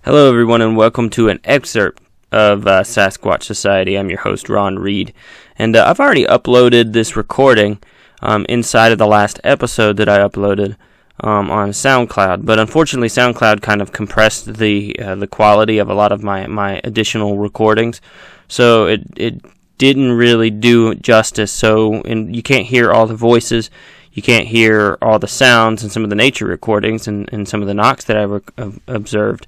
Hello, everyone, and welcome to an excerpt of Sasquatch Society. I'm your host, Ron Reed, and I've already uploaded this recording inside of the last episode that I uploaded on SoundCloud. But unfortunately, SoundCloud kind of compressed the quality of a lot of my additional recordings, so it didn't really do justice. So you can't hear all the voices. You can't hear all the sounds and some of the nature recordings and some of the knocks that I've observed.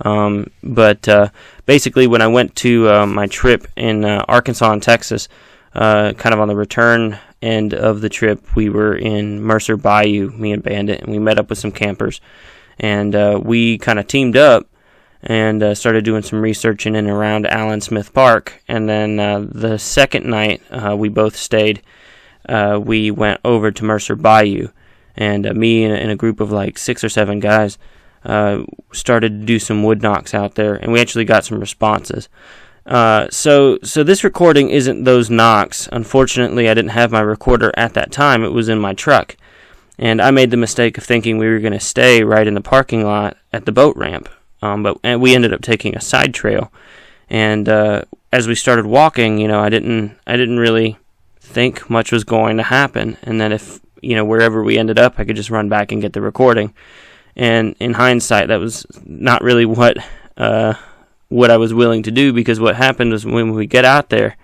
But basically, when I went to my trip in Arkansas and Texas, kind of on the return end of the trip, we were in Mercer Bayou, me and Bandit, and we met up with some campers. And we kind of teamed up and started doing some research in and around Allen Smith Park. And then the second night we both stayed, we went over to Mercer Bayou. And me and a group of like 6 or 7 guys started to do some wood knocks out there, and we actually got some responses. So this recording isn't those knocks. Unfortunately, I didn't have my recorder at that time. It was in my truck, and I made the mistake of thinking we were going to stay right in the parking lot at the boat ramp. But we ended up taking a side trail, and as we started walking, I didn't really think much was going to happen, and that if wherever we ended up, I could just run back and get the recording. And in hindsight, that was not really what I was willing to do, because what happened was when we get out there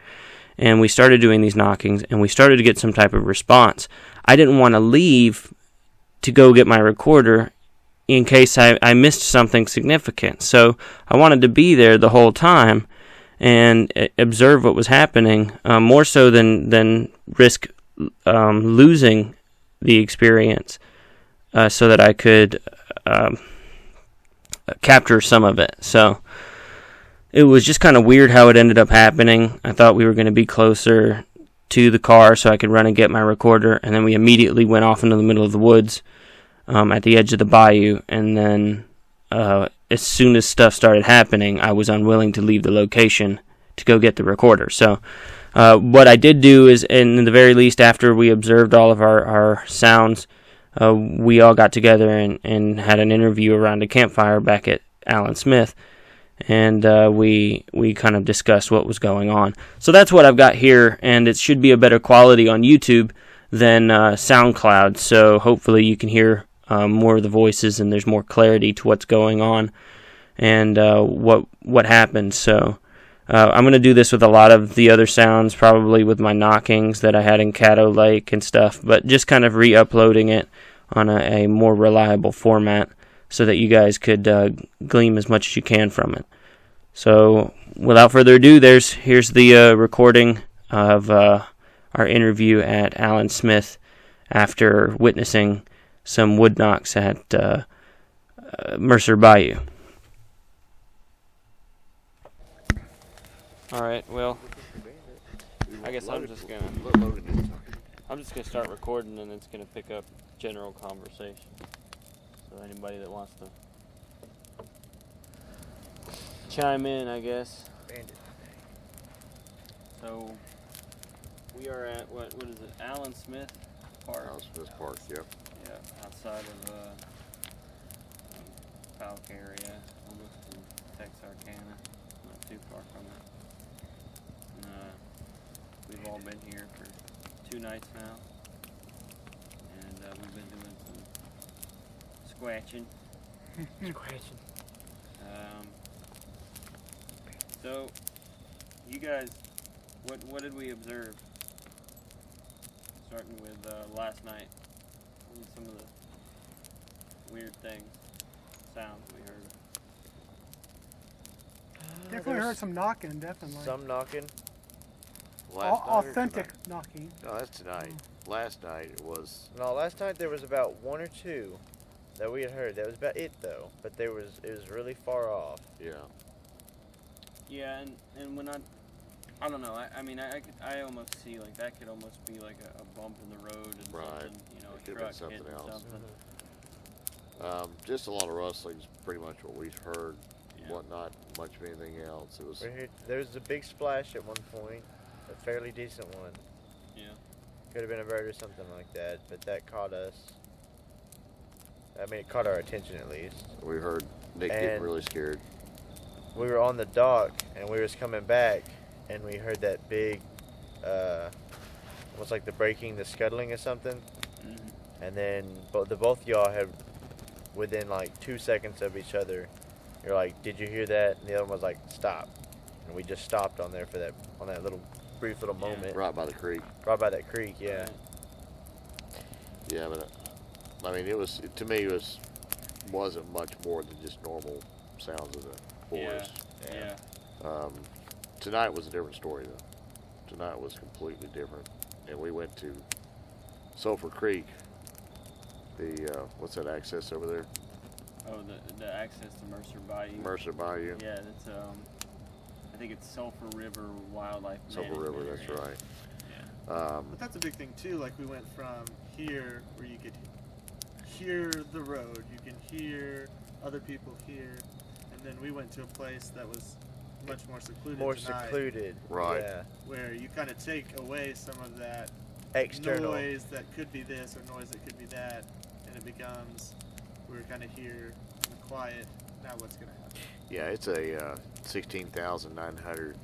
and we started doing these knockings and we started to get some type of response, I didn't want to leave to go get my recorder in case I missed something significant. So I wanted to be there the whole time and observe what was happening, more so than risk losing the experience, so that I could capture some of it. So it was just kind of weird how it ended up happening. I thought we were going to be closer to the car so I could run and get my recorder, and then we immediately went off into the middle of the woods at the edge of the bayou. And then as soon as stuff started happening, I was unwilling to leave the location to go get the recorder. So what I did do is, in the very least, after we observed all of our sounds, we all got together and had an interview around a campfire back at Allen Smith, and we kind of discussed what was going on. So that's what I've got here, and it should be a better quality on YouTube than SoundCloud, so hopefully you can hear more of the voices and there's more clarity to what's going on and what happened. So I'm going to do this with a lot of the other sounds, probably with my knockings that I had in Caddo Lake and stuff, but just kind of re-uploading it on a more reliable format so that you guys could glean as much as you can from it. So without further ado, here's the recording of our interview at Allen Smith after witnessing some wood knocks at Mercer Bayou. All right, well, I guess I'm just gonna start recording, and it's gonna pick up general conversation. So anybody that wants to chime in, I guess. So we are at what is it? Allen Smith Park. Allen Smith Park, yep. Yeah, outside of Falk area, almost in Texarkana, not too far from it. We've all been here for 2 nights now, and we've been doing some squatching. So, you guys, what did we observe? Starting with last night, and some of the weird things, sounds we heard. Definitely heard some knocking, definitely. Some knocking. Authentic knocking. No, that's tonight. Last night it was... No, last night there was about 1 or 2 that we had heard. That was about it, though. But it was really far off. Yeah. Yeah, and when I don't know, I almost see like that could almost be like a bump in the road and right. something, a truck hitting something. Just a lot of rustling is pretty much what we've heard. Yeah. Not much of anything else. It was... There was a big splash at one point, a fairly decent one. Yeah. Could have been a bird or something like that, but that caught us. I mean, it caught our attention at least. We heard Nick And- getting really scared. We were on the dock and we was coming back, and we heard that big, almost like the breaking, the scuttling or something. Mm-hmm. And then both y'all had, within like 2 seconds of each other, you're like, "Did you hear that?" And the other one was like, "Stop." And we just stopped on there on that little brief little Yeah. moment, Right by the creek. right by that creek. Yeah. Right. Yeah, but I mean, to me, it wasn't much more than just normal sounds of the forest. Yeah. Tonight was a different story, though. Tonight was completely different, and we went to Sulphur Creek. The what's that access over there? Oh, the access to Mercer Bayou. Mercer Bayou. Yeah, that's I think it's Sulphur River Wildlife Sulphur River. Management That's Area. right. Yeah. But that's a big thing too. Like we went from here where you could hear the road, you can hear other people here, and then we went to a place that was much more secluded. More tonight, secluded. Right. Yeah. where you kind of take away some of that External. noise that could be this or noise that could be that, and it becomes we're kind of here in the quiet. Now what's gonna happen? Yeah, it's a 16,900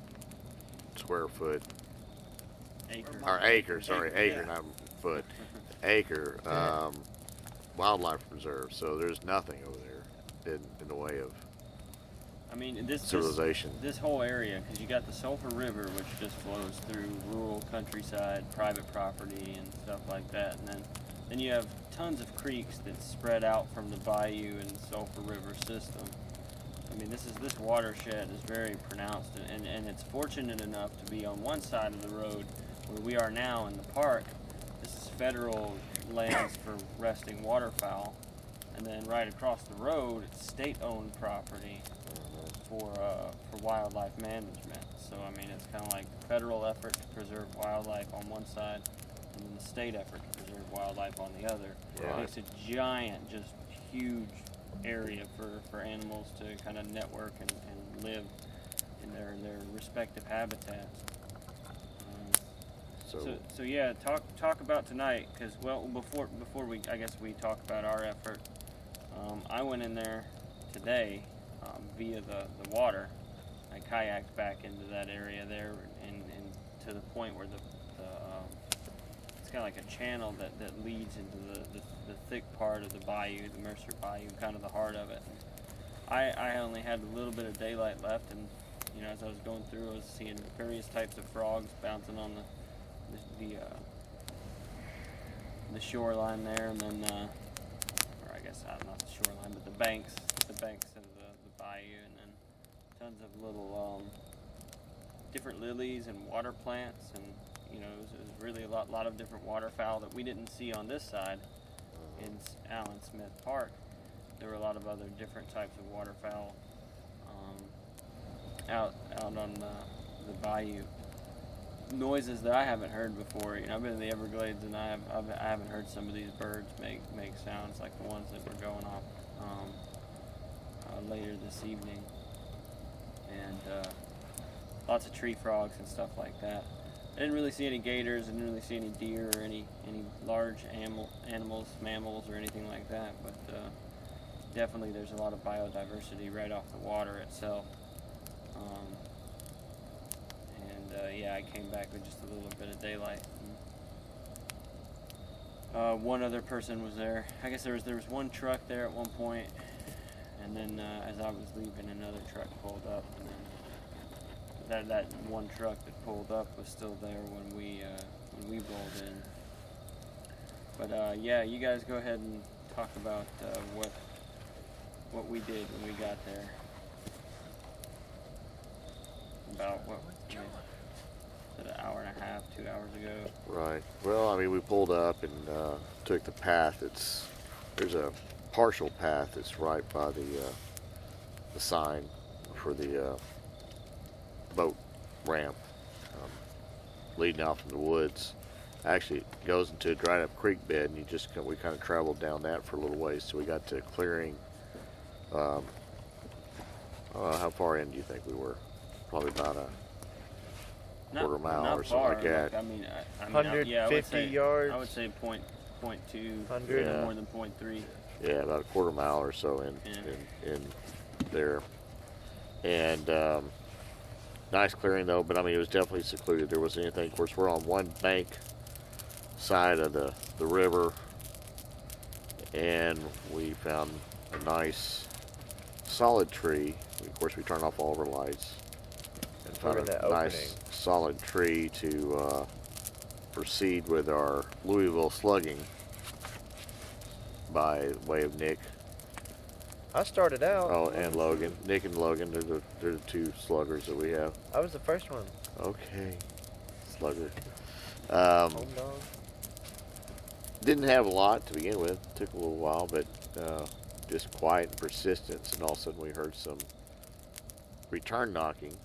square foot Acre. or acre. Sorry, acre, yeah. not foot. Acre wildlife reserve. So there's nothing over there in the way of I mean, this civilization. This whole area, because you got the Sulphur River, which just flows through rural countryside, private property, and stuff like that, and then you have tons of creeks that spread out from the bayou and Sulphur River system. I mean, this watershed is very pronounced, and it's fortunate enough to be on one side of the road where we are now in the park. This is federal lands for resting waterfowl, and then right across the road, it's state-owned property for wildlife management. So I mean, it's kind of like the federal effort to preserve wildlife on one side, and then the state effort to preserve wildlife on the other. Right. It's a giant, just huge area for animals to kind of network and live in their respective habitats. So yeah, talk about tonight, because before we talk about our effort, I went in there today via the water. I kayaked back into that area there, and to the point where it's kind of like a channel that leads into the thick part of the bayou, the Mercer Bayou, kind of the heart of it. I only had a little bit of daylight left, and as I was going through, I was seeing various types of frogs bouncing on the shoreline there, and then or I guess not the shoreline, but the banks of the bayou, and then tons of little different lilies and water plants, and it was really a lot of different waterfowl that we didn't see on this side in Allen Smith Park. There were a lot of other different types of waterfowl out on the bayou. Noises that I haven't heard before. I've been in the Everglades, and I haven't heard some of these birds make sounds like the ones that were going off later this evening, and lots of tree frogs and stuff like that. I didn't really see any gators. I didn't really see any deer or any large animals, mammals, or anything like that. But definitely, there's a lot of biodiversity right off the water itself. Yeah, I came back with just a little bit of daylight. One other person was there. I guess there was one truck there at one point, and then as I was leaving, another truck pulled up, and then that one truck that pulled up was still there when we rolled in. But yeah, you guys go ahead and talk about what we did when we got there. About what? An hour and a half, 2 hours ago. Right. Well, I mean, we pulled up and took the path. There's a partial path that's right by the sign for the boat ramp leading out from the woods. Actually, it goes into a dried up creek bed, and we kind of traveled down that for a little ways. So we got to a clearing. How far in do you think we were? Probably about a quarter mile or something like that. I mean, 150 yards. I would say point two, 100. more than 0.3. Yeah, about a quarter mile or so in there. And nice clearing though, but I mean it was definitely secluded. There wasn't anything. Of course, we're on one bank side of the river, and we found a nice solid tree. Of course, we turned off all of our lights and found a nice solid tree to proceed with our Louisville slugging by way of Nick. I started out. Oh, and Logan. Nick and Logan, they're the two sluggers that we have. I was the first one. Okay, slugger. Hold on. Didn't have a lot to begin with. Took a little while, but just quiet and persistence. And all of a sudden we heard some return knocking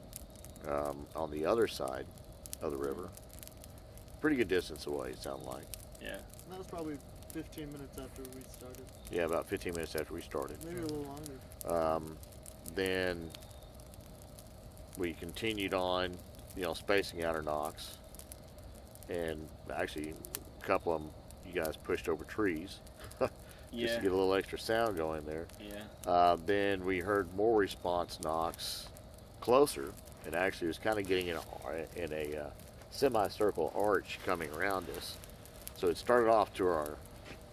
on the other side of the river. Pretty good distance away, it sounded like. Yeah. And that was probably 15 minutes after we started. Yeah, about 15 minutes after we started. Maybe a little longer. Then we continued on, spacing out our knocks. And actually, a couple of them, you guys pushed over trees. Just to get a little extra sound going there. Yeah. Then we heard more response knocks closer, and actually it was kind of getting in a semicircle arch coming around us. So it started off to our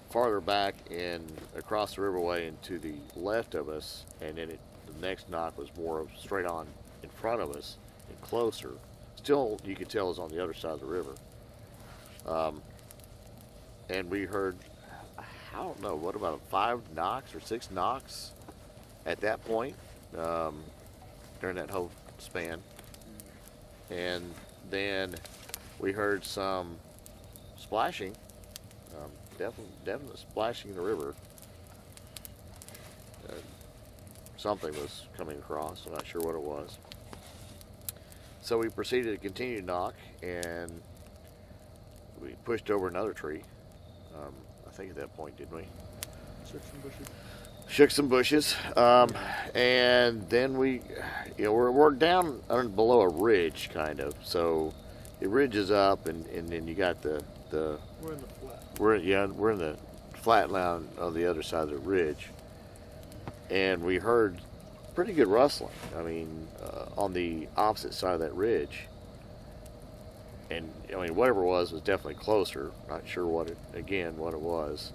farther back and across the riverway and to the left of us, and then the next knock was more of straight on in front of us and closer. Still, you could tell it was on the other side of the river. And we heard, I don't know, what about 5 knocks or 6 knocks at that point during that whole span. And then we heard some splashing, definite splashing in the river. Something was coming across, I'm not sure what it was. So we proceeded to continue to knock, and we pushed over another tree. I think at that point, didn't we? Shook some bushes. And then we're down below a ridge, kind of. So it ridges up, and then you got the. We're in the flat. We're in the flat land on the other side of the ridge, and we heard pretty good rustling. I mean, on the opposite side of that ridge. And I mean, whatever it was definitely closer. Not sure what it was.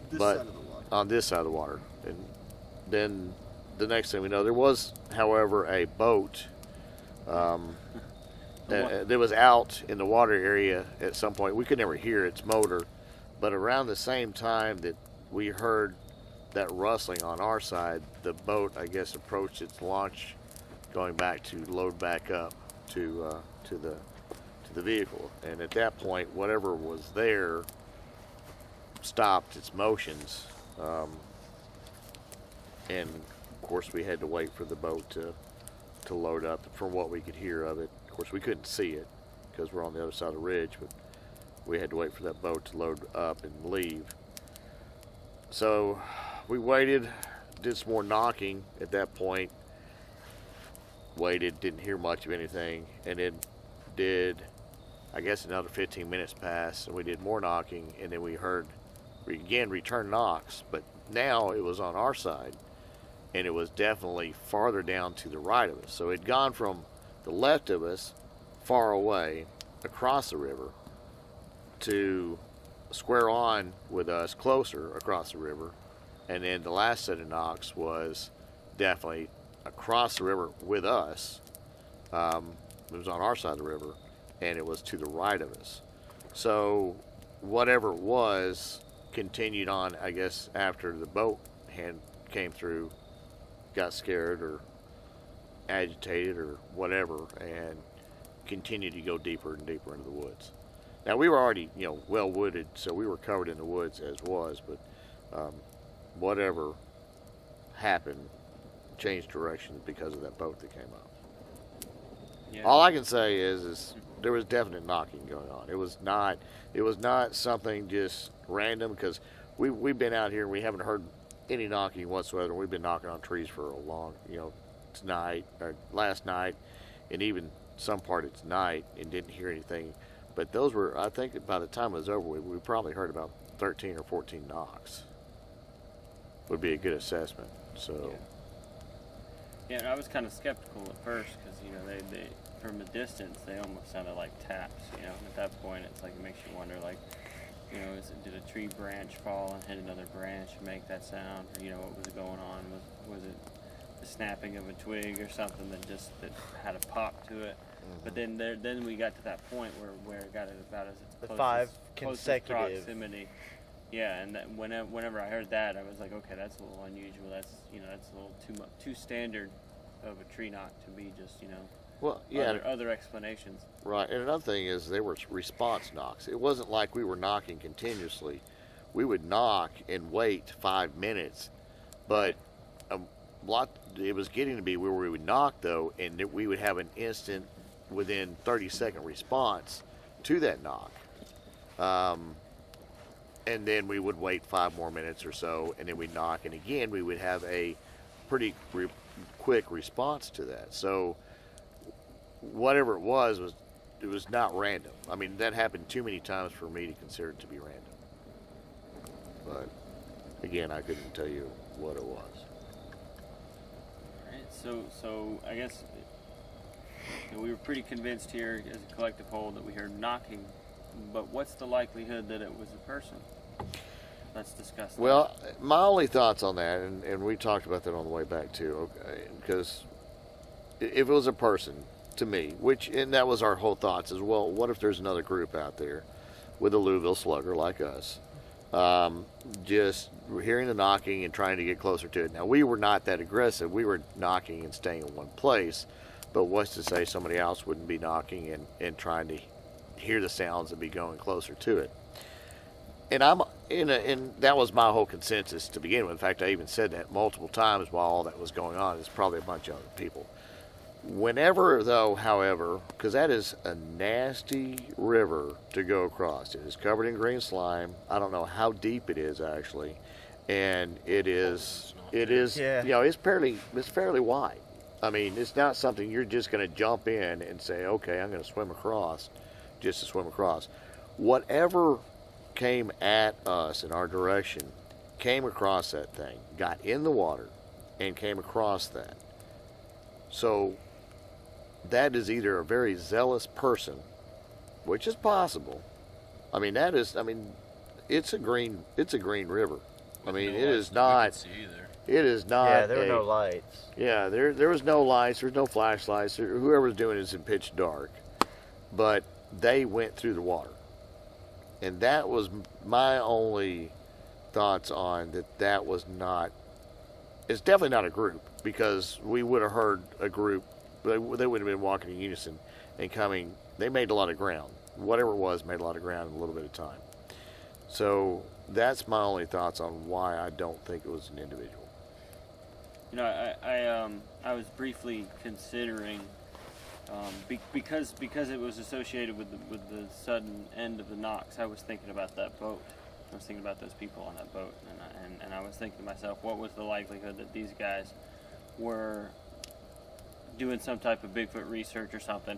This but side of the water. On this side of the water. And then the next thing we know, there was, however, a boat that was out in the water area at some point. We could never hear its motor, but around the same time that we heard that rustling on our side, the boat, I guess, approached its launch, going back to load back up to the vehicle. And at that point, whatever was there stopped its motions, and of course we had to wait for the boat to load up. From what we could hear of it, of course we couldn't see it because we're on the other side of the ridge, but we had to wait for that boat to load up and leave. So we waited, did some more knocking at that point, waited, didn't hear much of anything, and then did, I guess, another 15 minutes passed, and we did more knocking, and then we heard again return knocks, but now it was on our side, and it was definitely farther down to the right of us. So it'd gone from the left of us, far away, across the river, to square on with us closer across the river, and then the last set of knocks was definitely across the river with us. It was on our side of the river, and it was to the right of us. So whatever it was continued on, I guess, after the boat hand came through, got scared or agitated or whatever, and continued to go deeper and deeper into the woods. Now we were already, well wooded, so we were covered in the woods as was, but whatever happened changed direction because of that boat that came up. Yeah. All I can say is there was definite knocking going on. It was not something just random, because we've been out here and we haven't heard any knocking whatsoever. We've been knocking on trees for a long, tonight or last night, and even some part of tonight, and didn't hear anything. But those were, I think, by the time it was over, we probably heard about 13 or 14 knocks. Would be a good assessment. So. Yeah, and I was kind of skeptical at first because they from a distance they almost sounded like taps. And at that point it's like it makes you wonder like, did a tree branch fall and hit another branch and make that sound? Or what was going on? Was it the snapping of a twig or something that had a pop to it? But then we got to that point where it got it about as The close 5 as consecutive proximity. Yeah, and that whenever I heard that, I was like, okay, that's a little unusual. That's that's a little too standard of a tree knock to be just Well, yeah. other explanations. Right, and another thing is they were response knocks. It wasn't like we were knocking continuously. We would knock and wait 5 minutes, but it was getting to be where we would knock though, and we would have an instant, within 30-second response to that knock, and then we would wait 5 more minutes or so, and then we'd knock, and again we would have a pretty quick response to that. So whatever it was not random. I mean, that happened too many times for me to consider it to be random. But again, I couldn't tell you what it was. All right, so I guess we were pretty convinced here as a collective whole that we heard knocking, but what's the likelihood that it was a person? Let's discuss that. Well, my only thoughts on that, and we talked about that on the way back too, okay, because if it was a person, to me, and that was our whole thoughts as well, what if there's another group out there with a Louisville slugger like us, just hearing the knocking and trying to get closer to it. Now, we were not that aggressive. We were knocking and staying in one place, but what's to say somebody else wouldn't be knocking and trying to hear the sounds and be going closer to it. And and that was my whole consensus to begin with. In fact, I even said that multiple times while all that was going on. It's probably a bunch of other people. Whenever, though, however, because that is a nasty river to go across. It is covered in green slime. I don't know how deep it is actually, and it's fairly wide. I mean, it's not something you're just going to jump in and say, okay, I'm going to swim across, just to swim across. Whatever came at us in our direction came across that thing, got in the water, and came across that. So that is either a very zealous person, which is possible. I mean, it's a green river. I mean, it is not. It is not. Yeah, there were no lights. Yeah, there was no lights. There's no flashlights. Whoever's doing it is in pitch dark. But they went through the water, and that was my only thoughts on that. That was not. It's definitely not a group, because we would have heard a group. They would have been walking in unison and coming. They made a lot of ground. Whatever it was, made a lot of ground in a little bit of time. So that's my only thoughts on why I don't think it was an individual. I was briefly considering because it was associated with the sudden end of the knocks. I was thinking about that boat. I was thinking about those people on that boat, and I was thinking to myself, what was the likelihood that these guys were doing some type of Bigfoot research or something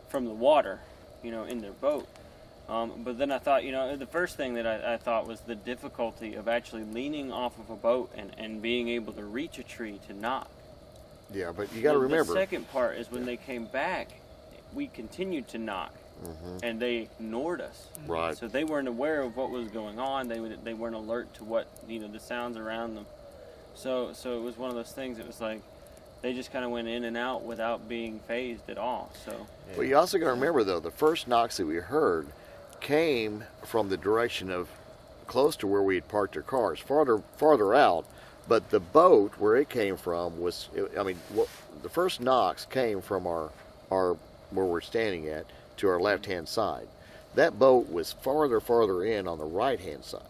from the water, in their boat. But then I thought, the first thing that I thought was the difficulty of actually leaning off of a boat and being able to reach a tree to knock. Yeah, but you got to remember. The second part is when they came back, we continued to knock, and they ignored us. Right. So they weren't aware of what was going on. They weren't alert to what the sounds around them. So it was one of those things. It was like they just kind of went in and out without being phased at all. So. Well, you also got to remember though, the first knocks that we heard came from the direction of close to where we had parked our cars, farther out. But the boat where it came from was, the first knocks came from our where we're standing at to our left-hand side. That boat was farther in on the right-hand side.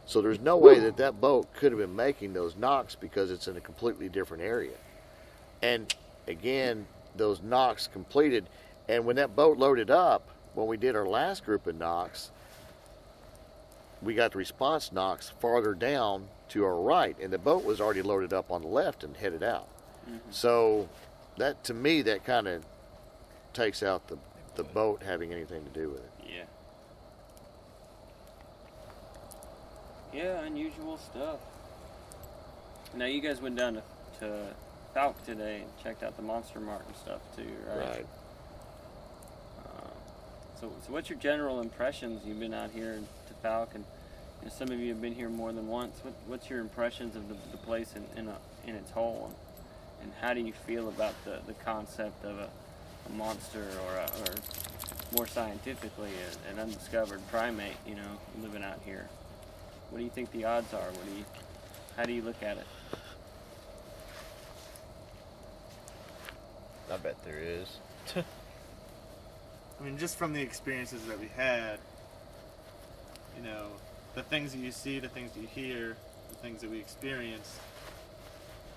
So there's no way that boat could have been making those knocks, because it's in a completely different area. And again, those knocks completed, and when that boat loaded up, when we did our last group of knocks, we got the response knocks farther down to our right, and the boat was already loaded up on the left and headed out. So that, to me, that kind of takes out the boat having anything to do with it. Yeah, unusual stuff. Now you guys went down to Falk today and checked out the Monster Mart and stuff too, right? Right. So what's your general impressions? You've been out here to Falk, and some of you have been here more than once. What's your impressions of the place in its whole, and how do you feel about the concept of a monster or more scientifically an undiscovered primate, living out here? What do you think the odds are? How do you look at it? I bet there is. I mean, just from the experiences that we had, the things that you see, the things that you hear, the things that we experienced,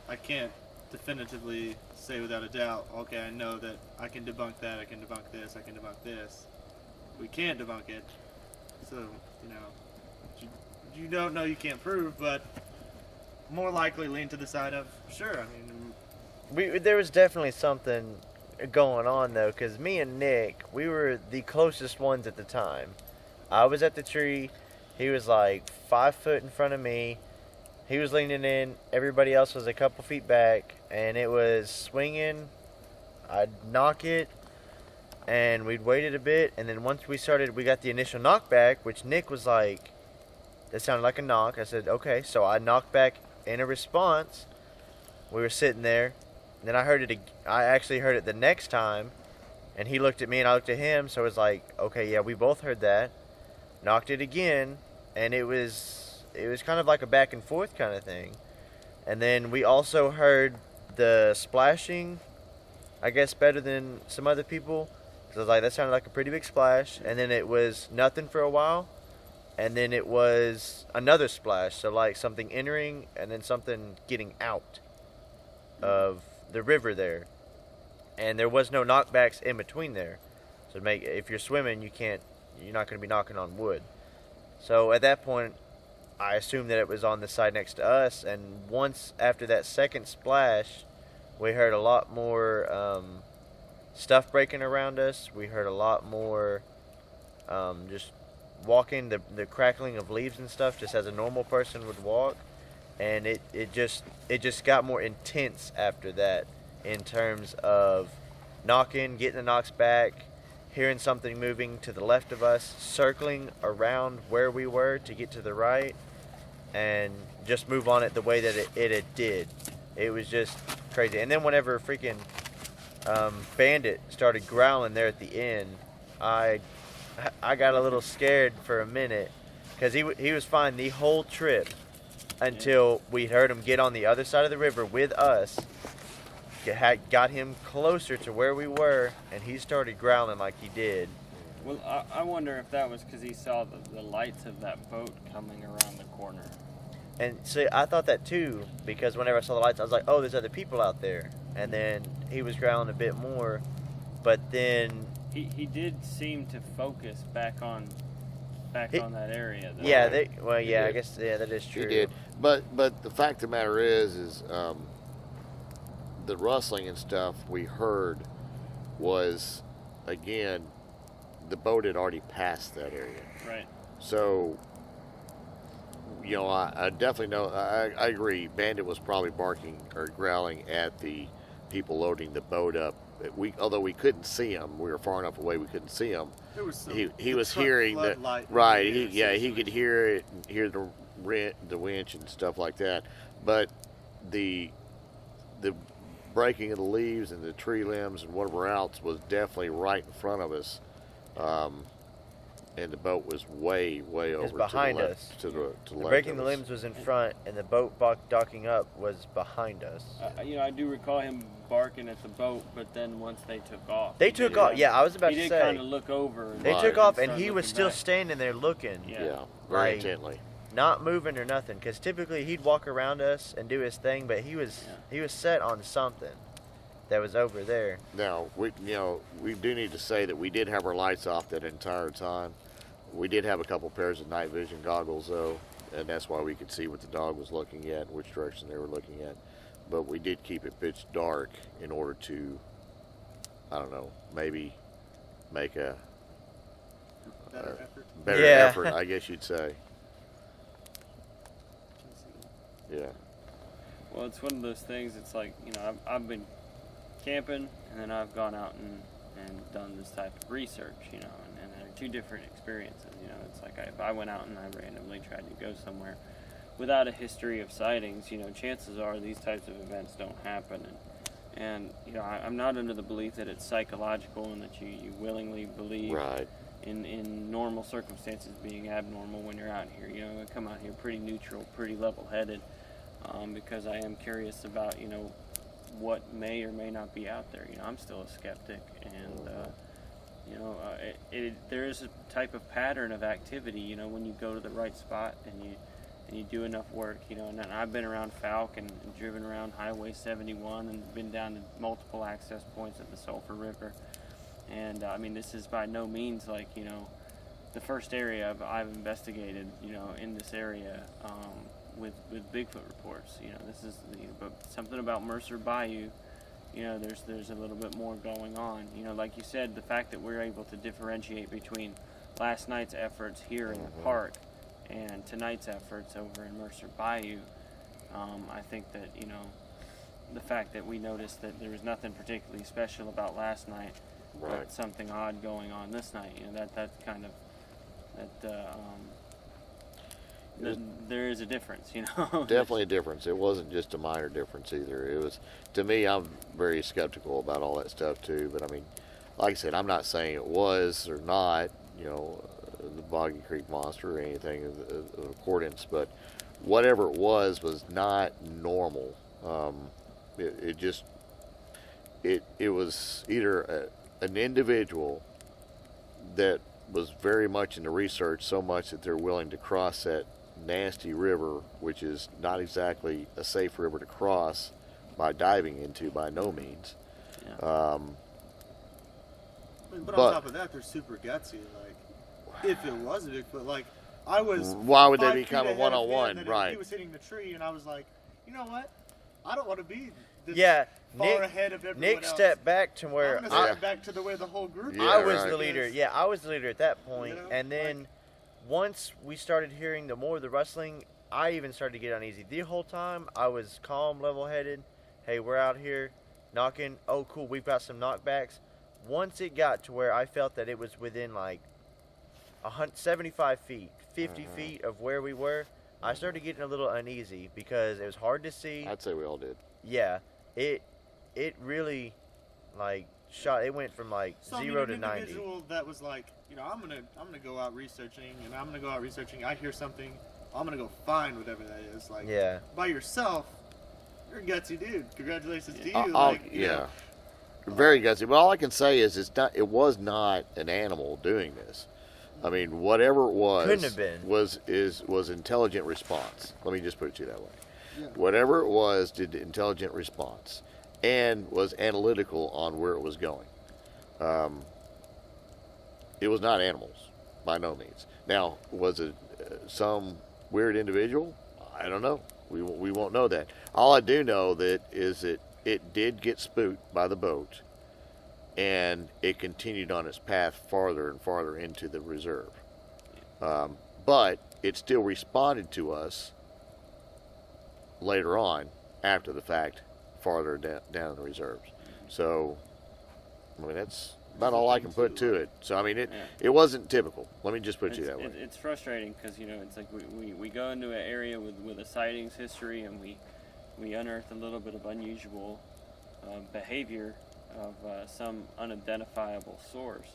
I can't definitively say without a doubt, okay, I know that I can debunk that, I can debunk this, I can debunk this. We can't debunk it. So, you don't know, you can't prove, but more likely lean to the side of, sure, I mean... There was definitely something going on, though, because me and Nick, we were the closest ones at the time. I was at the tree. He was like 5 foot in front of me. He was leaning in. Everybody else was a couple feet back, and it was swinging. I'd knock it, and we'd waited a bit, and then once we got the initial knockback, which Nick was like, that sounded like a knock. I said, okay, so I knocked back in a response. We were sitting there. Then I actually heard it the next time, and he looked at me and I looked at him, so it was like, okay, yeah, we both heard that. Knocked it again, and it was kind of like a back and forth kind of thing. And then we also heard the splashing, I guess better than some other people. So I was like, that sounded like a pretty big splash. And then it was nothing for a while, and then it was another splash, so like something entering and then something getting out of the river there, and there was no knockbacks in between there. So if you're swimming, you're not going to be knocking on wood. So at that point, I assumed that it was on the side next to us. And once after that second splash, we heard a lot more stuff breaking around us. We heard a lot more just walking, the crackling of leaves and stuff, just as a normal person would walk. And it just got more intense after that, in terms of knocking, getting the knocks back, hearing something moving to the left of us, circling around where we were to get to the right, and just move on it the way that it did. It was just crazy. And then whenever freaking Bandit started growling there at the end, I got a little scared for a minute, because he was fine the whole trip. Until we heard him get on the other side of the river with us, got him closer to where we were, and he started growling like he did. Well, I wonder if that was because he saw the lights of that boat coming around the corner. And see, I thought that too, because whenever I saw the lights, I was like, oh, there's other people out there. And then he was growling a bit more, but then... He did seem to focus back on that area, though. Yeah, right? I guess, that is true. He did. But the fact of the matter is the rustling and stuff we heard was, again, the boat had already passed that area. Right. So, I definitely know, I agree, Bandit was probably barking or growling at the people loading the boat up. Although we couldn't see him, we were far enough away we couldn't see him. He was hearing that, right? He could hear it, and hear the winch and stuff like that. But the breaking of the leaves and the tree limbs and whatever else was definitely right in front of us, and the boat was way over behind to the us. left, to the left. Breaking the limbs was in front, and the boat docking up was behind us. I do recall him barking at the boat, but then once they took off, they took off. Yeah, I was about to say. He did kind of look over. They took off, and he was still standing there looking. Yeah, very intently. Not moving or nothing, because typically he'd walk around us and do his thing, but he was set on something that was over there. Now, we do need to say that we did have our lights off that entire time. We did have a couple pairs of night vision goggles, though, and that's why we could see what the dog was looking at, which direction they were looking at. But we did keep it pitch dark in order to, I don't know, maybe make a better effort, I guess you'd say. Yeah. Well, it's one of those things. It's like, you know, I've been camping, and then I've gone out and done this type of research, you know, and they're two different experiences. You know, it's like if I went out and I randomly tried to go somewhere without a history of sightings, you know, chances are these types of events don't happen. And you know, I'm not under the belief that it's psychological and that you willingly believe Right. in normal circumstances being abnormal when you're out here. You know, I come out here pretty neutral, pretty level-headed, because I am curious about, you know, what may or may not be out there. You know, I'm still a skeptic, and you know, there is a type of pattern of activity. You know, when you go to the right spot and you do enough work. You know, and I've been around Falk and driven around Highway 71 and been down to multiple access points at the Sulphur River. And I mean, this is by no means like, you know, the first area I've investigated, you know, in this area with Bigfoot reports. You know, this is but something about Mercer Bayou. You know, there's a little bit more going on. You know, like you said, the fact that we're able to differentiate between last night's efforts here in the park and tonight's efforts over in Mercer Bayou, I think that, you know, the fact that we noticed that there was nothing particularly special about last night, but something odd going on this night. You know, that kind of there is a difference, you know. Definitely a difference. It wasn't just a minor difference either. It was, to me, I'm very skeptical about all that stuff too. But I mean, like I said, I'm not saying it was or not, you know, the Boggy Creek Monster or anything of accordance, but whatever it was not normal. It was either an individual that was very much into research, so much that they're willing to cross that nasty river, which is not exactly a safe river to cross by diving into, by no means. Yeah. But on top of that, they're super gutsy. Like, if it was a Bigfoot, like, I was. Why would they 5 be feet kind of ahead of him, one-on-one? and Right. He was hitting the tree, and I was like, you know what? I don't want to be this Nick, ahead of everyone Nick else. stepped back to where I'm gonna step back to the way the whole group. Yeah, I was right. the leader. Yeah, I was the leader at that point. You know, And then once we started hearing the more of the rustling, I even started to get uneasy. The whole time I was calm, level-headed. Hey, we're out here knocking. Oh, cool, we've got some knockbacks. Once it got to where I felt that it was within like 75 feet, 50 feet of where we were, I started getting a little uneasy because it was hard to see. I'd say we all did. Yeah, it really like shot. It went from like So, 0 to an 90. individual that was like, you know, I'm gonna go out researching, and I'm gonna go out researching. I hear something, I'm gonna go find whatever that is. Like, Yeah. by yourself, you're a gutsy dude. Congratulations to you. Yeah. Very gutsy. But all I can say is it was not an animal doing this. I mean, whatever it was, Couldn't have been. was intelligent response. Let me just put it to you that way. Yeah. Whatever it was did intelligent response and was analytical on where it was going. It was not animals, by no means. Now, was it some weird individual? I don't know. We won't know that. All I do know that is that it did get spooked by the boat, and it continued on its path farther and farther into the reserve. But it still responded to us later on, after the fact, farther down in the reserves. So, I mean, that's about all I can put to it. So, I mean, it wasn't typical. Let me just put it that way. It's frustrating because, you know, it's like we go into an area with a sightings history, and we unearth a little bit of unusual behavior of some unidentifiable source.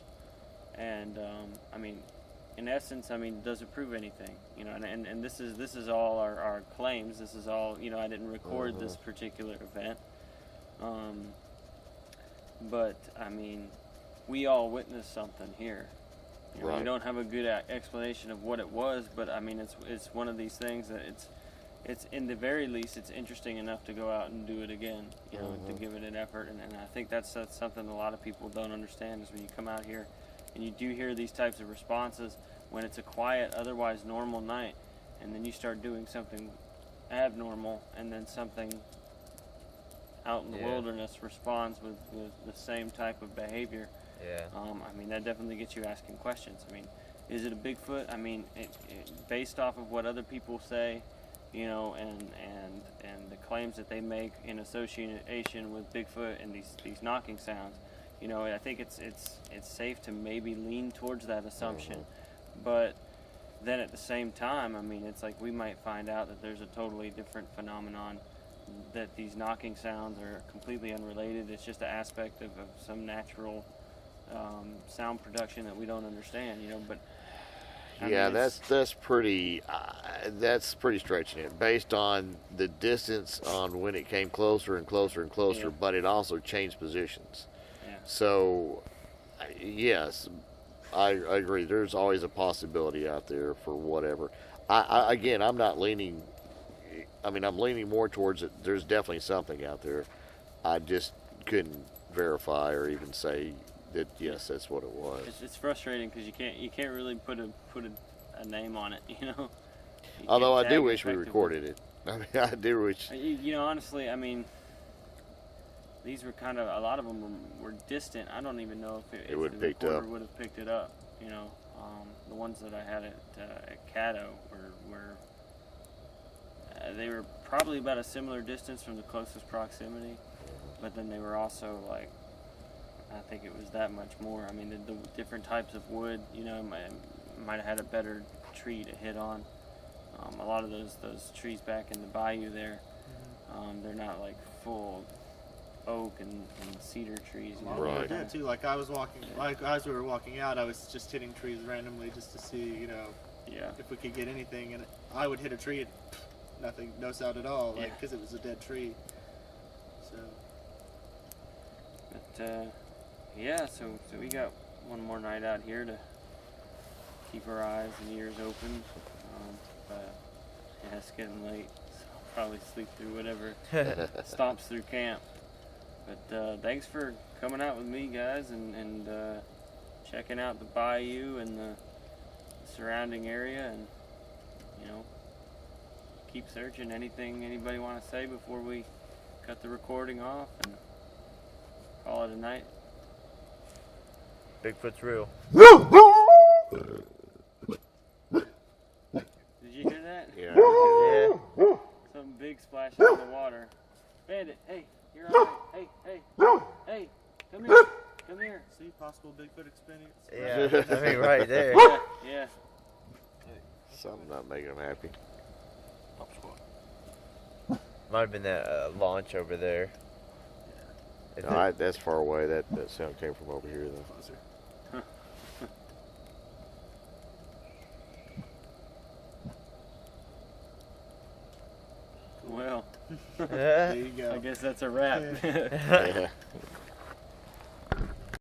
And, I mean, in essence, I mean, does it prove anything? You know, and this is all our claims. This is all, you know, I didn't record this particular event. But, I mean, we all witnessed something here. You know, we don't have a good explanation of what it was, but, I mean, it's one of these things that it's in the very least, it's interesting enough to go out and do it again, you know, to give it an effort. And I think that's something a lot of people don't understand, is when you come out here and you do hear these types of responses when it's a quiet, otherwise normal night, and then you start doing something abnormal, and then something out in the wilderness responds with the same type of behavior. Yeah. I mean, that definitely gets you asking questions. I mean, is it a Bigfoot? I mean, based off of what other people say, you know, and the claims that they make in association with Bigfoot and these knocking sounds, you know, I think it's safe to maybe lean towards that assumption, but then at the same time, I mean, it's like we might find out that there's a totally different phenomenon, that these knocking sounds are completely unrelated. It's just an aspect of some natural sound production that we don't understand, you know. But I mean, that's pretty stretching it based on the distance on when it came closer and closer and closer, but it also changed positions. Yeah. So, yes, I agree. There's always a possibility out there for whatever. Again, I'm not leaning. I mean, I'm leaning more towards it. There's definitely something out there. I just couldn't verify or even say that yes, that's what it was. It's frustrating because you can't really put a name on it, you know. Although I do wish we recorded it. I mean, I do wish. You know, honestly, I mean, these were kind of, a lot of them were distant. I don't even know if the recorder would have picked it up. You know, the ones that I had at Caddo were they were probably about a similar distance from the closest proximity, but then they were also like, I think it was that much more. I mean, the different types of wood, you know, might have had a better tree to hit on. A lot of those trees back in the bayou there, they're not like full oak and cedar trees. You know, right. Yeah, too. Like I was walking, like as we were walking out, I was just hitting trees randomly just to see, you know, if we could get anything. And I would hit a tree and nothing, no sound at all, like because it was a dead tree. So. But so we got one more night out here to keep our eyes and ears open. But yeah, it's getting late, so I'll probably sleep through whatever stomps through camp. But thanks for coming out with me, guys, and checking out the bayou and the surrounding area, and you know, keep searching. Anything anybody want to say before we cut the recording off and call it a night? Bigfoot's real. Did you hear that? Yeah. Yeah. Some big splash in the water. Bandit, hey, you're all right. Hey, come here. See possible Bigfoot experience. Yeah, I mean, right there. Yeah. Something not making them happy. Might have been that launch over there. No, that's far away. That sound came from over here, though. Closer. Well, There you go. I guess that's a wrap. Yeah.